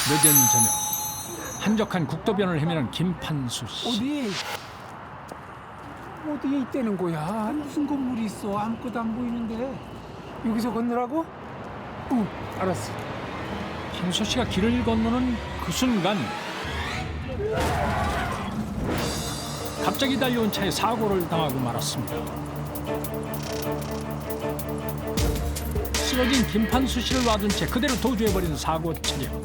늦은 저녁 한적한 국도변을 헤매는 김판수 씨. 어디에 있다는 거야? 무슨 건물이 있어? 아무것도 안 보이는데. 여기서 건너라고? 응, 알았어. 판수 씨가 길을 건너는 그 순간 갑자기 달려온 차에 사고를 당하고 말았습니다. 쓰러진 김판수 씨를 놔둔 채 그대로 도주해버린 사고 차량.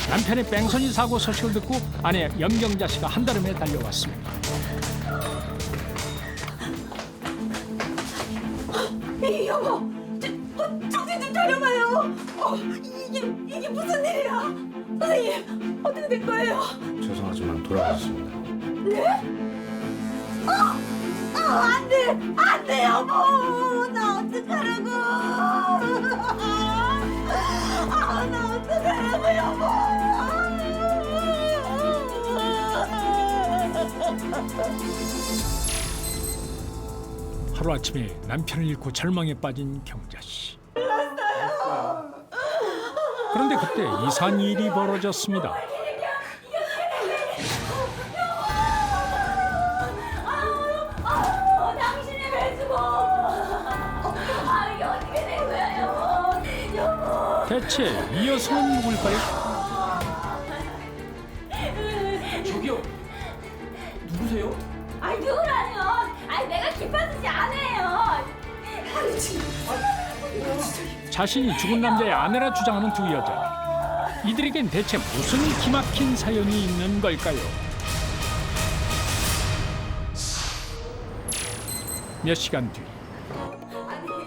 남편의 뺑소니 사고 소식을 듣고 아내 염경자 씨가 한달음에 달려왔습니다. 여보, 정신 좀 차려봐요. 이게 무슨 일이야? 선생님, 어떻게 된 거예요? 죄송하지만 돌아가셨습니다. 안 돼, 여보. 나 어떡하라고. 나 어떡하라고, 여보. 하루아침에 남편을 잃고 절망에 빠진 경자 씨. 그런데 그때 이상한 일이 벌어졌습니다. 당신이 왜 죽어? 이게 어떻게 된 거야, 여보? 대체 이 여성은 누굴까요? 저기요. 누구세요? 누구라뇨? 내가 김판수 씨 아내예요. 자신이 죽은 남자의 아내라 주장하는 두 여자. 이들에겐 대체 무슨 기막힌 사연이 있는 걸까요? 몇 시간 뒤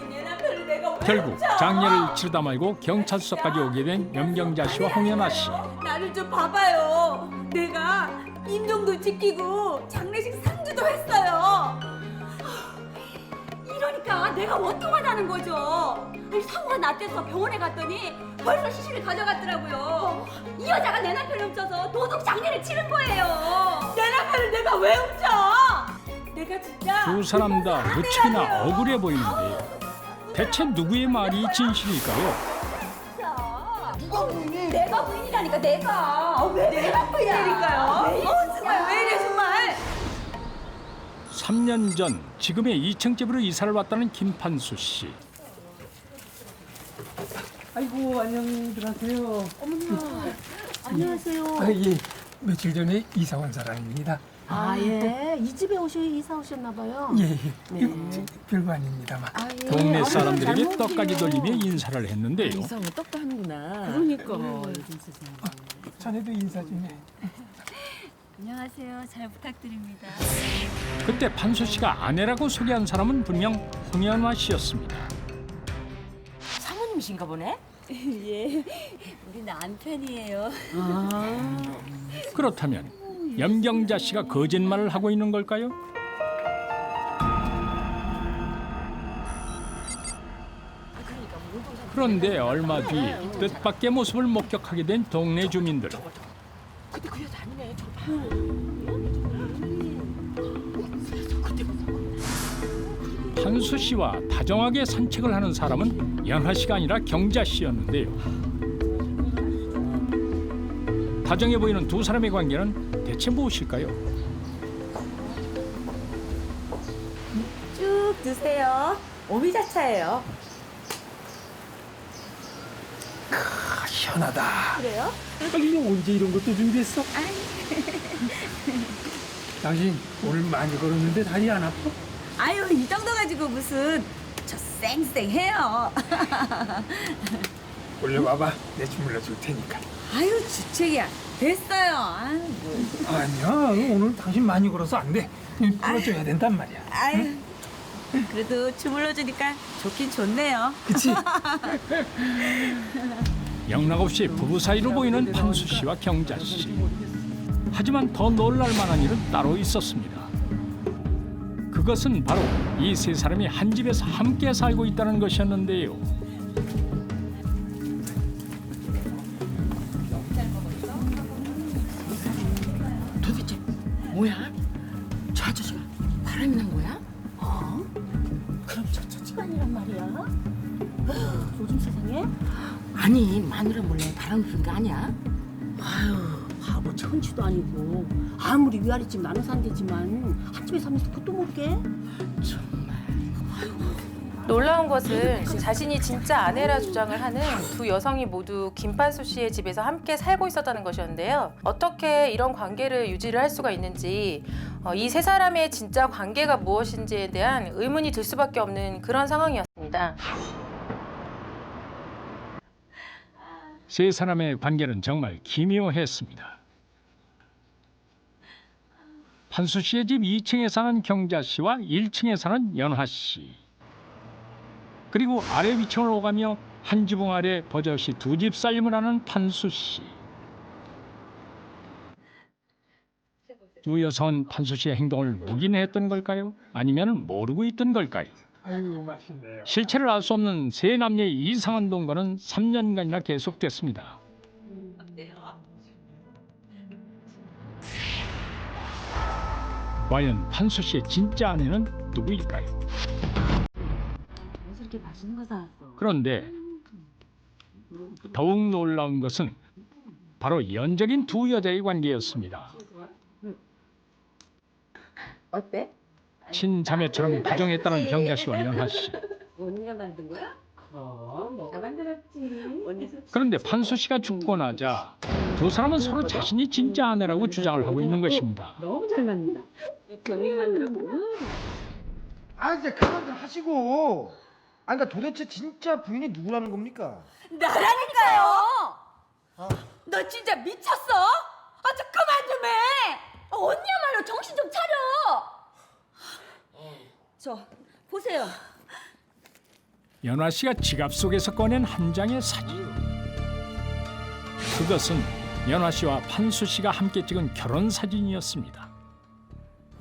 내 남편을 내가 왜 결국 훔쳐? 장례를 치르다 말고 경찰서까지 오게 된 염경자 씨와 홍연아 씨. 나를 좀 봐봐요. 내가 임종도 지키고 장례식 상주도 했어요. 이러니까 내가 원통하다는 거죠. 사고가 났대서 병원에 갔더니 벌써 시신을 가져갔더라고요. 이 여자가 내 남편을 훔쳐서 도둑 장례를 치른 거예요. 내 남편을 내가 왜 훔쳐? 내가 진짜 두 사람 다 김판수 무척이나 아내라고요. 억울해 보이는데요. 대체 누구의 말이 진실일까요? 누가 부인이? 내가 부인이라니까 내가. 왜 내가 부인이니까요? 정말 왜 이래 정말? 3년 전 지금의 2층 집으로 이사를 왔다는 김판수 씨. 아이고, 안녕들 하세요. 안녕하세요. 예. 며칠 전에 이사 온 사람입니다. 예. 이 집에 이사 오셨나 봐요. 예. 이거 별거 아닙니다만. 예. 동네 어머나, 사람들에게 잘 떡까지 먹을게요. 돌리며 인사를 했는데요. 이상은 떡도 하는구나. 그러니까 요즘 세상에. 자네도 인사 좀 해. 안녕하세요. 잘 부탁드립니다. 그때 판수 씨가 아내라고 소개한 사람은 분명 홍연화 씨였습니다. 사모님이신가 보네? 예, 우리 남편이에요. 그렇다면 염경자 씨가 거짓말을 하고 있는 걸까요? 그런데 얼마 뒤 뜻밖의 모습을 목격하게 된 동네 주민들. 근데 그 여자 아니네. 저 봐. 판수 씨와 다정하게 산책을 하는 사람은 연하 씨가 아니라 경자 씨였는데요. 다정해 보이는 두 사람의 관계는 대체 무엇일까요? 쭉 드세요. 오미자차예요. 시원하다. 그래요? 빨리 언제 이런 것도 준비했어? 당신 오늘 많이 걸었는데 다리 안 아파? 아유, 이 정도 가지고 무슨 저 쌩쌩해요. 올려봐봐. 내 주물러 줄 테니까. 아유, 주책이야. 됐어요. 아유, 뭐. 아니야, 오늘 당신 많이 걸어서 안 돼. 풀어줘야 된단 말이야. 아유. 그래도 주물러 주니까 좋긴 좋네요. 그치? 영락없이 부부 사이로 보이는 판수 씨와 경자 씨. 하지만 더 놀랄 만한 일은 따로 있었습니다. 그것은 바로 이 세 사람이 한 집에서 함께 살고 있다는 것이었는데요. 도대체 뭐야? 저 아저씨가 바람이 난 거야? 그럼 저 집안이란 말이야? 요즘 세상에? 아니 아니 마누라 몰래 바람 피는 거 아니야? 아유, 바보 천치도 아니고 아무리 위아래집 나눠 산대지만 한 집에 살면서 그것도 모르게. 놀라운 것은 자신이 진짜 아내라 주장을 하는 두 여성이 모두 김판수 씨의 집에서 함께 살고 있었다는 것이었는데요. 어떻게 이런 관계를 유지를 할 수가 있는지 이 세 사람의 진짜 관계가 무엇인지에 대한 의문이 들 수밖에 없는 그런 상황이었습니다. 세 사람의 관계는 정말 기묘했습니다. 판수 씨의 집 2층에 사는 경자 씨와 1층에 사는 연화 씨. 그리고 아래 위층을 오가며 한 지붕 아래 버젓이 두 집 살림을 하는 판수 씨. 두 여성은 판수 씨의 행동을 묵인했던 걸까요? 아니면 모르고 있던 걸까요? 아이고 맛있네요. 실체를 알 수 없는 세 남녀의 이상한 동거는 3년간이나 계속됐습니다. 과연 판수 씨의 진짜 아내는 누구일까요? 무슨 이렇게 맛있는 거 사왔어? 그런데 더욱 놀라운 것은 바로 연적인 두 여자의 관계였습니다. 어때? 친자매처럼 부정했다는 경자 씨와 연하 씨. 언니가 만든 거야? 내가 만들었지. 언니 그런데 판수 씨가 죽고 나자 두 사람은 서로 자신이 진짜 아내라고 주장을 하고 있는 것입니다. 너무 잘 맞는다. 언니가 만들었고. 아 이제 그만들 하시고. 아 그러니까 도대체 진짜 부인이 누구라는 겁니까? 나라니까요. 너 진짜 미쳤어? 아, 좀 그만 좀 해. 언니야말로 정신 좀 차려. 저 보세요. 연화 씨가 지갑 속에서 꺼낸 한 장의 사진. 그것은 연화 씨와 판수 씨가 함께 찍은 결혼 사진이었습니다.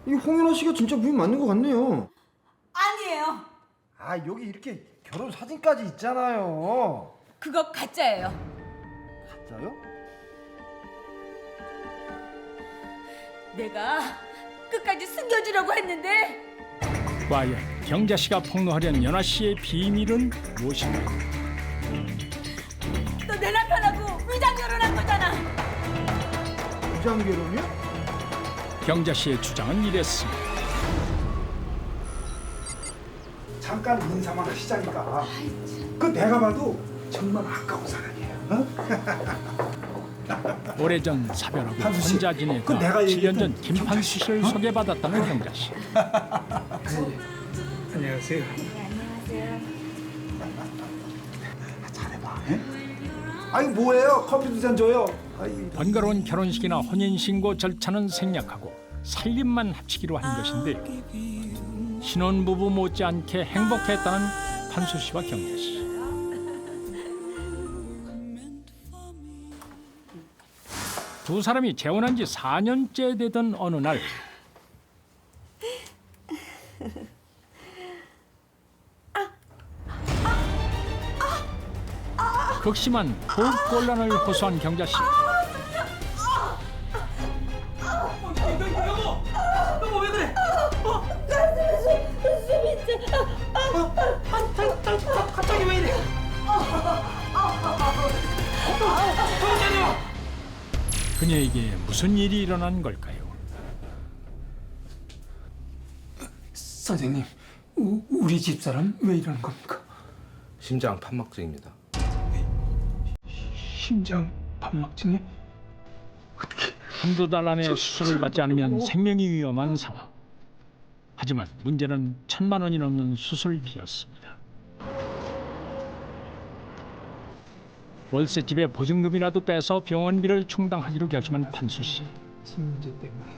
이 홍연아 씨가 진짜 부인 맞는 것 같네요. 아니에요. 아 여기 이렇게 결혼 사진까지 있잖아요. 그거 가짜예요. 가짜요? 내가 끝까지 숨겨주려고 했는데 과연 경자 씨가 폭로하려는 연화 씨의 비밀은 무엇인가요? 너 내 남편하고 위장 결혼한 거잖아. 부장 결혼이요? 경자 씨의 주장은 이랬습니다. 잠깐 인사만 하시자니까. 그 내가 봐도 정말 아까운 사람이에요. 오래전 사별하고 판수 씨, 혼자 지내다 그 내가 7년 전 얘기했던 김판수 씨를 소개받았다는 경자 씨. 안녕하세요. 잘해봐. 에? 아니 뭐예요? 커피 두 잔 줘요. 아이, 번거로운 결혼식이나 혼인신고 절차는 생략하고 살림만 합치기로 한 것인데 신혼부부 못지않게 행복했다는 판수 씨와 경자 씨. 두 사람이 재혼한 지 4년째 되던 어느 날 극심한 호흡곤란을 호소한 경자 씨. 그녀에게 무슨 일이 일어난 걸까요? 선생님, 우리 집사람 왜 이러는 겁니까? 심장 판막증입니다. 심장 판막증에 한두 달 안에 수술을 받지 않으면 생명이 위험한 상황. 하지만 문제는 1,000만 원이 넘는 수술비였습니다. 월세집에 보증금이라도 빼서 병원비를 충당하기로 결심한 판수 씨. 집 문제 때문에.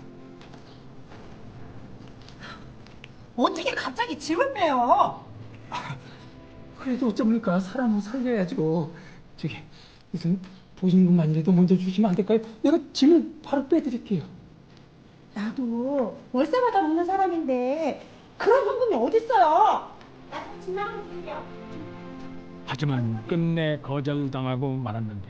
어떻게 갑자기 집을 빼요? 그래도 어쩝니까? 사람은 살려야죠. 저기 무슨 보증금만이라도 먼저 주시면 안 될까요? 내가 짐을 바로 빼드릴게요. 나도 월세 받아 먹는 사람인데 그런 현금이 어딨어요? 나도 집만 드릴게요. 하지만 끝내 거절당하고 말았는데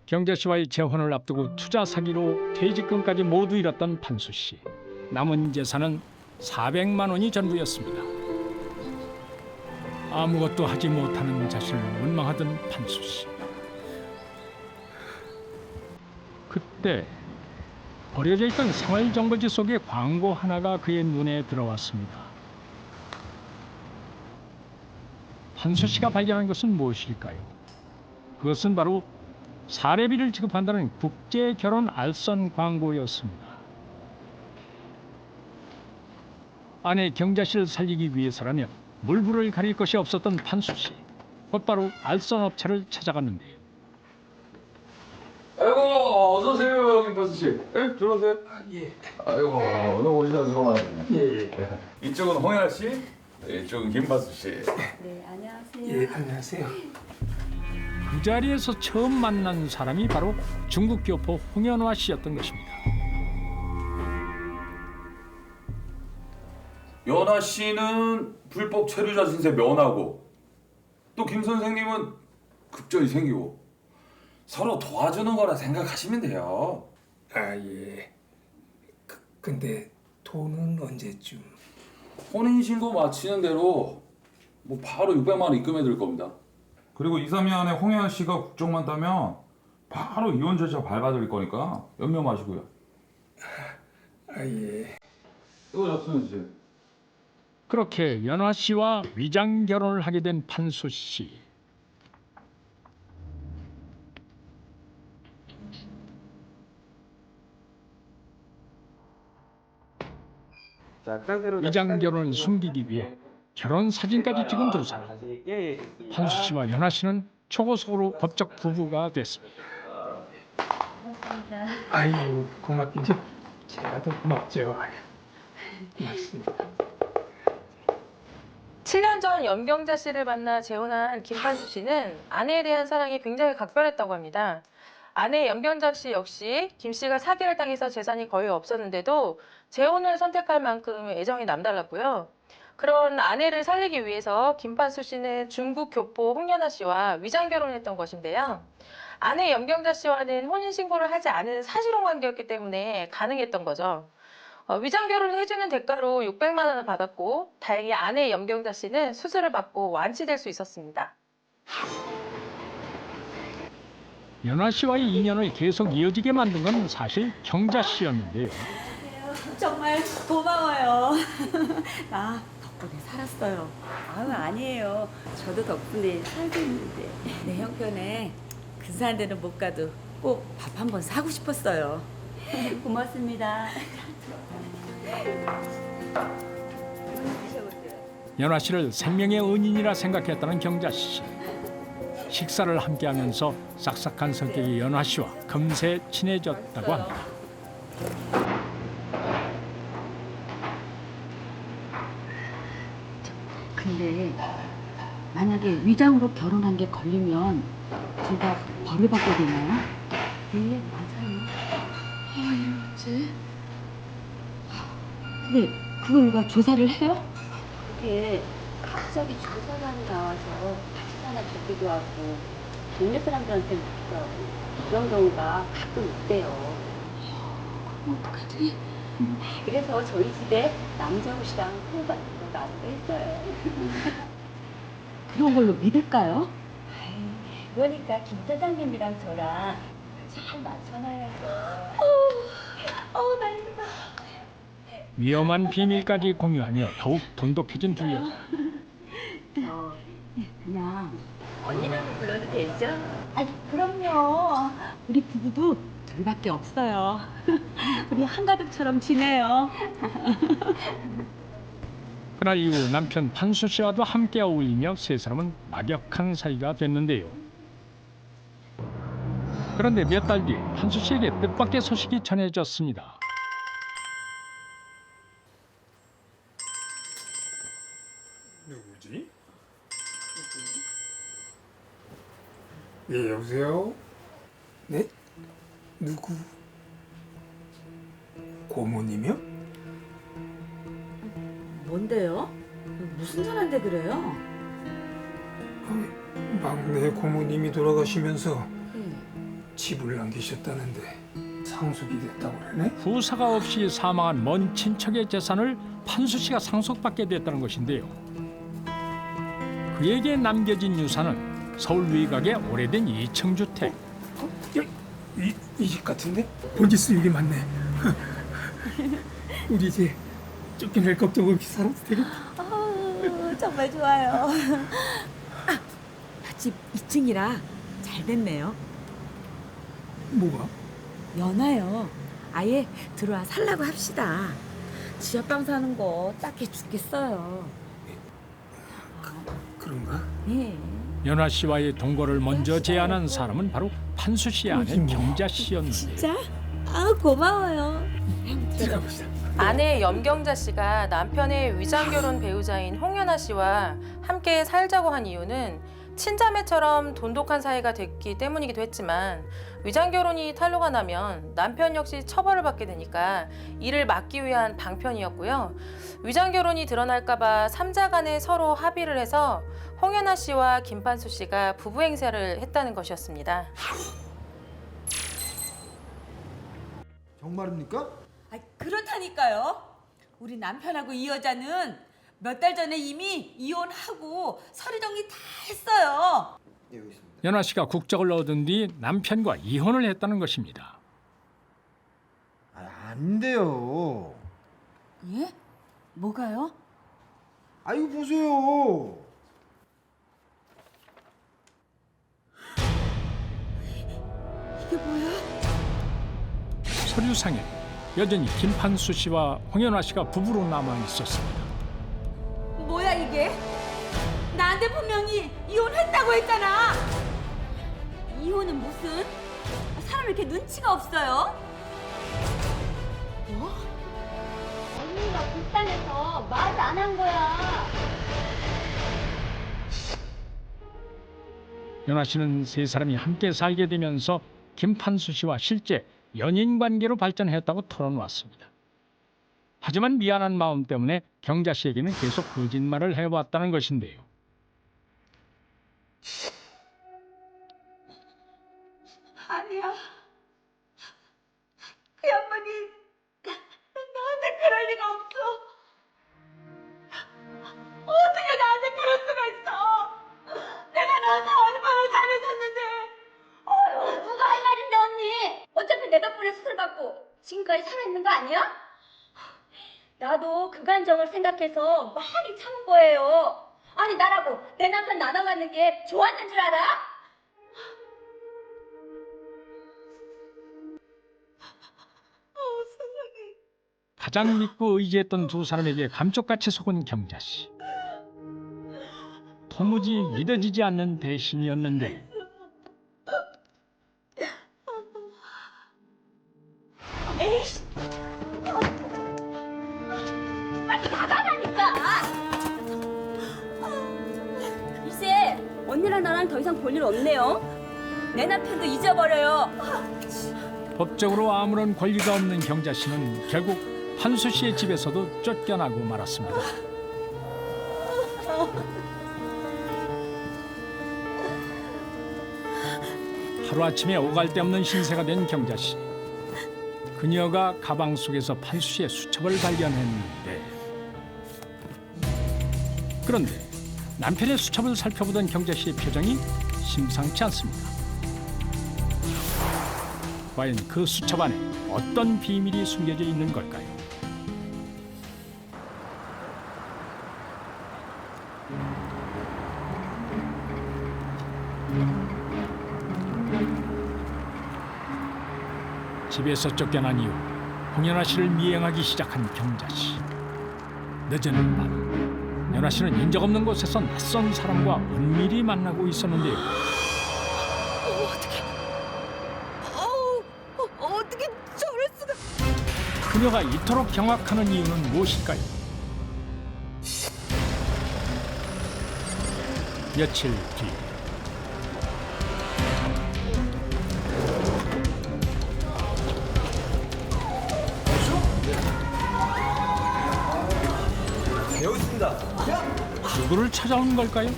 경자 씨와의 재혼을 앞두고 투자 사기로 퇴직금까지 모두 잃었던 판수 씨. 남은 재산은 400만 원이 전부였습니다. 아무것도 하지 못하는 자신을 원망하던 판수 씨. 그때 버려져 있던 생활정보지 속의 광고 하나가 그의 눈에 들어왔습니다. 판수 씨가 발견한 것은 무엇일까요? 그것은 바로 사례비를 지급한다는 국제 결혼 알선 광고였습니다. 아내 경자 씨를 살리기 위해서라면 물불을 가릴 것이 없었던 판수 씨. 곧바로 알선 업체를 찾아갔는데요. 아이고 어서 오세요 김판수 씨. 예? 들어오세요. 예. 아이고 오늘 오시다 수고 많으시네. 예. 이쪽은 홍연아 씨, 이쪽은 김판수 씨. 네, 안녕하세요. 예, 안녕하세요. 그 자리에서 처음 만난 사람이 바로 중국 교포 홍연화 씨였던 것입니다. 연아 씨는 불법 체류자 신세 면하고 또 김 선생님은 급전이 생기고 서로 도와주는 거라 생각하시면 돼요. 아, 예. 근데 돈은 언제쯤? 혼인신고 마치는 대로 뭐 바로 600만 원 입금해 드릴 겁니다. 그리고 2, 3년 안에 홍연아 씨가 국정만 따면 바로 이혼 절차 밟아드릴 거니까 염려 마시고요. 아, 예. 이거 잡수면 씨. 그렇게 연화 씨와 위장 결혼을 하게 된 판수 씨. 위장 결혼을 숨기기 위해 결혼 사진까지 찍은 두 사람. 판수 씨와 연화 씨는 초고속으로 법적 부부가 됐습니다. 아이고, 고맙긴요. 제가 더 고맙죠. 고맙습니다. 7년 전 연경자 씨를 만나 재혼한 김판수 씨는 아내에 대한 사랑이 굉장히 각별했다고 합니다. 아내 연경자 씨 역시 김 씨가 사기를 당해서 재산이 거의 없었는데도 재혼을 선택할 만큼 애정이 남달랐고요. 그런 아내를 살리기 위해서 김판수 씨는 중국 교포 홍연아 씨와 위장 결혼했던 것인데요. 아내 연경자 씨와는 혼인신고를 하지 않은 사실혼 관계였기 때문에 가능했던 거죠. 위장 결혼을 해주는 대가로 600만 원을 받았고 다행히 아내 염경자 씨는 수술을 받고 완치될 수 있었습니다. 연화 씨와의 인연을 계속 이어지게 만든 건 사실 경자 씨였는데요. 정말 고마워요. 나 덕분에 살았어요. 아유, 아니에요. 저도 덕분에 살고 있는데 내 형편에 근사한 데는 못 가도 꼭 밥 한 번 사고 싶었어요. 고맙습니다. 연화 씨를 생명의 은인이라 생각했다는 경자 씨. 식사를 함께하면서 싹싹한 성격의 연화 씨와 금세 친해졌다고 합니다. 근데 만약에 위장으로 결혼한 게 걸리면 둘 다 벌을 받게 되나요? 네, 맞아요. 이러지? 근데 그걸 누가 조사를 해요? 그게 갑자기 조사관이 나와서 다시 하나 주기도 하고 동네 사람들한테 묻기도 하고 그런 경우가 가끔 있대요. 그럼 어떡하지? 그래서 저희 집에 남자 옷이랑 털 같은 거 놔둬있어요. 그런 걸로 믿을까요? 그러니까 김 사장님이랑 저랑 잘 맞춰놔야죠. 나 힘들어. 위험한 비밀까지 공유하며 더욱 돈독해진 두 여자. 그냥 언니라고 불러도 되죠? 아, 그럼요. 우리 부부도 둘밖에 없어요. 우리 한가족처럼 지내요. 그날 이후 남편 판수 씨와도 함께 어울리며 세 사람은 막역한 사이가 됐는데요. 그런데 몇 달 뒤 판수 씨에게 뜻밖의 소식이 전해졌습니다. 누구지? 예, 여보세요? 네? 누구? 고모님이요? 뭔데요? 무슨 전화인데 그래요? 막내 고모님이 돌아가시면서 집을 남기셨다는데 상속이 됐다고 그러네? 후사가 없이 사망한 먼 친척의 재산을 판수 씨가 상속받게 됐다는 것인데요. 그에게 남겨진 유산은 서울 외곽의 오래된 2층 주택. 이 집 같은데? 번지수 이게 맞네. 우리 이제 쫓겨날 걱정 없이 살아도 되겠다. 정말 좋아요. 집 2층이라 잘 됐네요. 뭐가? 연하요. 아예 들어와 살라고 합시다. 지하방 사는 거 딱해 죽겠어요. 그런가? 네. 연화 씨와의 동거를 먼저 제안한 사람은 바로 판수 씨의 아내 경자 씨였는데 진짜? 아 고마워요. 들어가봅시다. 아내 염경자 씨가 남편의 위장결혼 배우자인 홍연아 씨와 함께 살자고 한 이유는 친자매처럼 돈독한 사이가 됐기 때문이기도 했지만 위장결혼이 탄로가 나면 남편 역시 처벌을 받게 되니까 이를 막기 위한 방편이었고요. 위장결혼이 드러날까 봐 삼자 간에 서로 합의를 해서 홍연아 씨와 김판수 씨가 부부 행세를 했다는 것이었습니다. 정말입니까? 아, 그렇다니까요. 우리 남편하고 이 여자는 몇 달 전에 이미 이혼하고 서류 정리 다 했어요. 예, 여기 있습니다. 연화 씨가 국적을 얻은 뒤 남편과 이혼을 했다는 것입니다. 안 돼요. 예? 뭐가요? 아, 이거 보세요. 이게 뭐야? 서류상에 여전히 김판수 씨와 홍연화 씨가 부부로 남아 있었습니다. 뭐야 이게? 나한테 분명히 이혼했다고 했잖아. 이혼은 무슨? 사람 이렇게 눈치가 없어요? 언니가 불쌍해서 말을 안 한 거야. 연화 씨는 세 사람이 함께 살게 되면서 김판수 씨와 실제 연인 관계로 발전했다고 털어놓았습니다. 하지만 미안한 마음 때문에 경자 씨에게는 계속 거짓말을 해왔다는 것인데요. 아니야. 그 양반이 나한테 그럴 리가 없어. 어떻게 나한테 그럴 수가 있어? 내가 너한테 얼마나 잘해줬는데. 누가 할 말인데 언니? 어차피 내 덕분에 수술받고 지금까지 살아있는 거 아니야? 나도 그 감정을 생각해서 많이 참은 거예요. 아니 나라고 내 남편 나눠가는 게 좋았는 줄 알아? 가장 믿고 의지했던 두 사람에게 감쪽같이 속은 경자 씨. 도무지 믿어지지 않는 배신이었는데 에이씨. 빨리 나가라니까. 이제 언니랑 나랑 더 이상 볼 일 없네요. 내 남편도 잊어버려요. 법적으로 아무런 권리가 없는 경자 씨는 결국 판수 씨의 집에서도 쫓겨나고 말았습니다. 하루아침에 오갈 데 없는 신세가 된 경자 씨. 그녀가 가방 속에서 판수 씨의 수첩을 발견했는데 그런데 남편의 수첩을 살펴보던 경자 씨의 표정이 심상치 않습니다. 과연 그 수첩 안에 어떤 비밀이 숨겨져 있는 걸까요? 집에서 쫓겨난 이후 홍연아 씨를 미행하기 시작한 경자 씨. 늦은 밤, 연아 씨는 인적 없는 곳에서 낯선 사람과 은밀히 만나고 있었는데요. 어떻게 저럴 수가? 그녀가 이토록 경악하는 이유는 무엇일까요? 며칠 뒤 여기 있습니다. 누구를 찾아온 걸까요?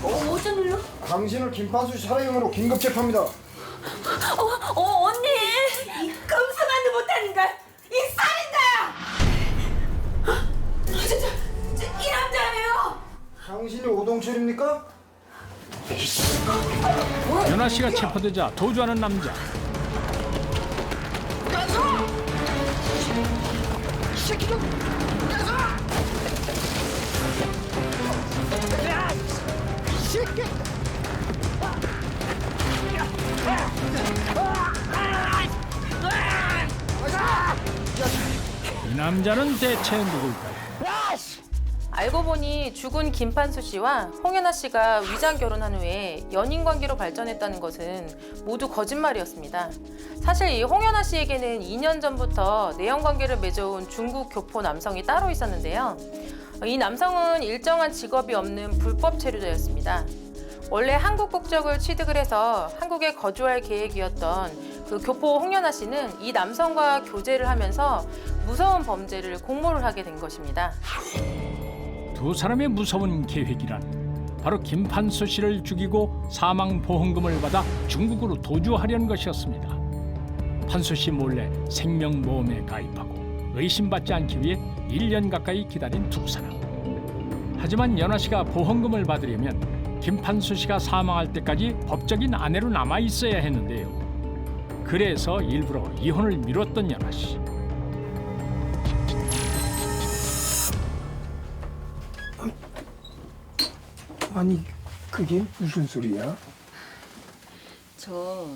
어쩐 일로? 당신을 김판수 씨 살해혐의로 긴급 재판합니다. 언니! 이 금수만도 못하는 걸! 이 살인자야! 이 남자예요! 당신이 오동철입니까? 연아 씨가 체포되자 도주하는 남자. 이 남자는 대체 누굴까요? 알고 보니 죽은 김판수 씨와 홍연아 씨가 위장 결혼한 후에 연인 관계로 발전했다는 것은 모두 거짓말이었습니다. 사실 이 홍연아 씨에게는 2년 전부터 내연 관계를 맺어온 중국 교포 남성이 따로 있었는데요. 이 남성은 일정한 직업이 없는 불법 체류자였습니다. 원래 한국 국적을 취득을 해서 한국에 거주할 계획이었던 그 교포 홍연아 씨는 이 남성과 교제를 하면서 무서운 범죄를 공모를 하게 된 것입니다. 두 사람의 무서운 계획이란 바로 김판수 씨를 죽이고 사망 보험금을 받아 중국으로 도주하려는 것이었습니다. 판수 씨 몰래 생명보험에 가입하고 의심받지 않기 위해 1년 가까이 기다린 두 사람. 하지만 연아 씨가 보험금을 받으려면 김판수 씨가 사망할 때까지 법적인 아내로 남아 있어야 했는데요. 그래서 일부러 이혼을 미뤘던 연아 씨. 아니 그게 무슨 소리야? 저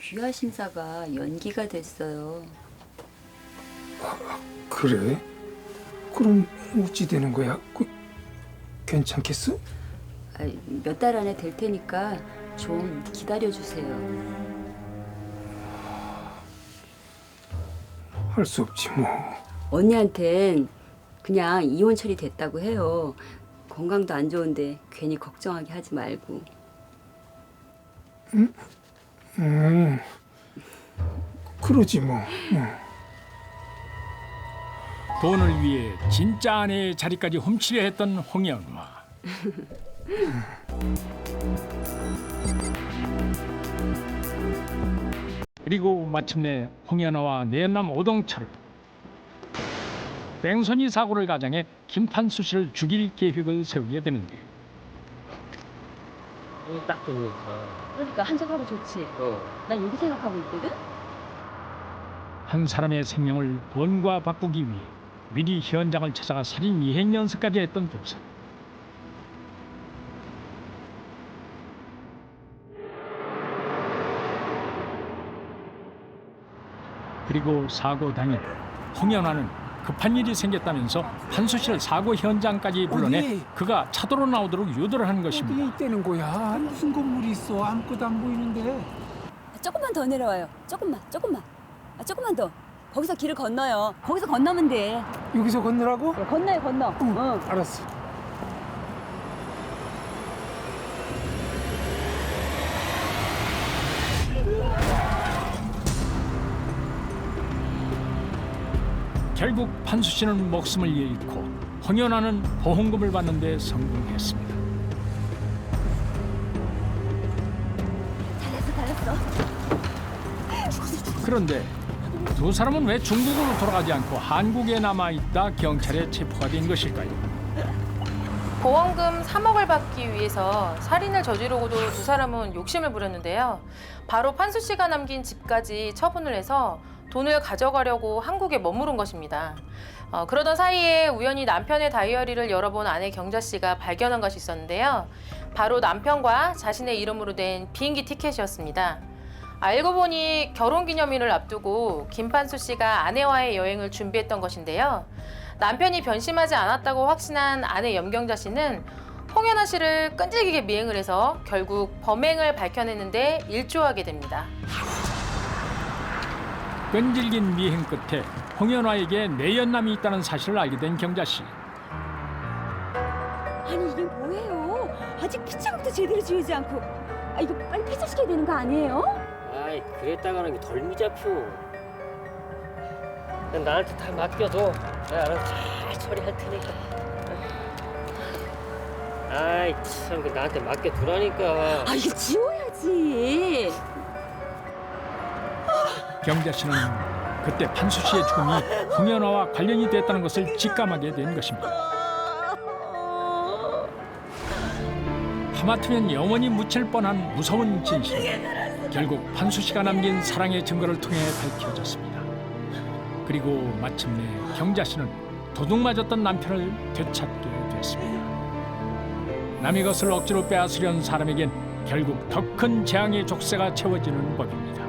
귀화 심사가 연기가 됐어요. 그래? 그럼 어찌 되는 거야? 괜찮겠어? 몇 달 안에 될 테니까 좀 기다려 주세요. 할 수 없지 뭐. 언니한텐 그냥 이혼 처리됐다고 해요. 건강도 안 좋은데 괜히 걱정하게 하지 말고. 그러지 뭐. 돈을 위해 진짜 아내의 자리까지 훔치려 했던 홍연화. 그리고 마침내 홍연화와 내연남 오동철 뺑소니 사고를 가장해 김판수 씨를 죽일 계획을 세우게 되는데 딱 좋으니까. 그러니까 한적하고 좋지. 난 이렇게 생각하고 있거든. 한 사람의 생명을 돈과 바꾸기 위해 미리 현장을 찾아가 살인 이행 연습까지 했던 두 사람. 그리고 사고 당일 홍연화는 급한 일이 생겼다면서 판수 씨를 사고 현장까지 불러내 어디? 그가 차도로 나오도록 유도를 한 것입니다. 어디에 있다는 거야? 무슨 건물이 있어? 아무것도 안 보이는데. 조금만 더 내려와요. 조금만. 조금만 더. 거기서 길을 건너요. 거기서 건너면 돼. 여기서 건너라고? 건너. 응. 알았어. 결국 판수 씨는 목숨을 잃고 홍연화는 보험금을 받는 데 성공했습니다. 달렸어. 그런데 두 사람은 왜 중국으로 돌아가지 않고 한국에 남아있다 경찰에 체포가 된 것일까요? 보험금 3억을 받기 위해서 살인을 저지르고도 두 사람은 욕심을 부렸는데요. 바로 판수 씨가 남긴 집까지 처분을 해서 돈을 가져가려고 한국에 머무른 것입니다. 그러던 사이에 우연히 남편의 다이어리를 열어본 아내 경자 씨가 발견한 것이 있었는데요. 바로 남편과 자신의 이름으로 된 비행기 티켓이었습니다. 알고 보니 결혼기념일을 앞두고 김판수 씨가 아내와의 여행을 준비했던 것인데요. 남편이 변심하지 않았다고 확신한 아내 염경자 씨는 홍연아 씨를 끈질기게 미행을 해서 결국 범행을 밝혀냈는데 일조하게 됩니다. 끈질긴 미행 끝에 홍연화에게 내연남이 있다는 사실을 알게 된 경자 씨. 아니 이게 뭐예요? 아직 피창도 제대로 지우지 않고. 이거 빨리 폐쇄시켜야 되는 거 아니에요? 아이, 그랬다가는 게 덜 미잡혀. 그냥 나한테 다 맡겨둬. 내가 알아서 잘 처리할 테니까. 아이, 참, 나한테 맡겨두라니까. 이거 지워야지. 경자 씨는 그때 판수 씨의 죽음이 홍연화와 관련이 됐다는 것을 직감하게 된 것입니다. 하마터면 영원히 묻힐 뻔한 무서운 진실. 결국 판수 씨가 남긴 사랑의 증거를 통해 밝혀졌습니다. 그리고 마침내 경자 씨는 도둑 맞았던 남편을 되찾게 됐습니다. 남의 것을 억지로 빼앗으려는 사람에겐 결국 더 큰 재앙의 족쇄가 채워지는 법입니다.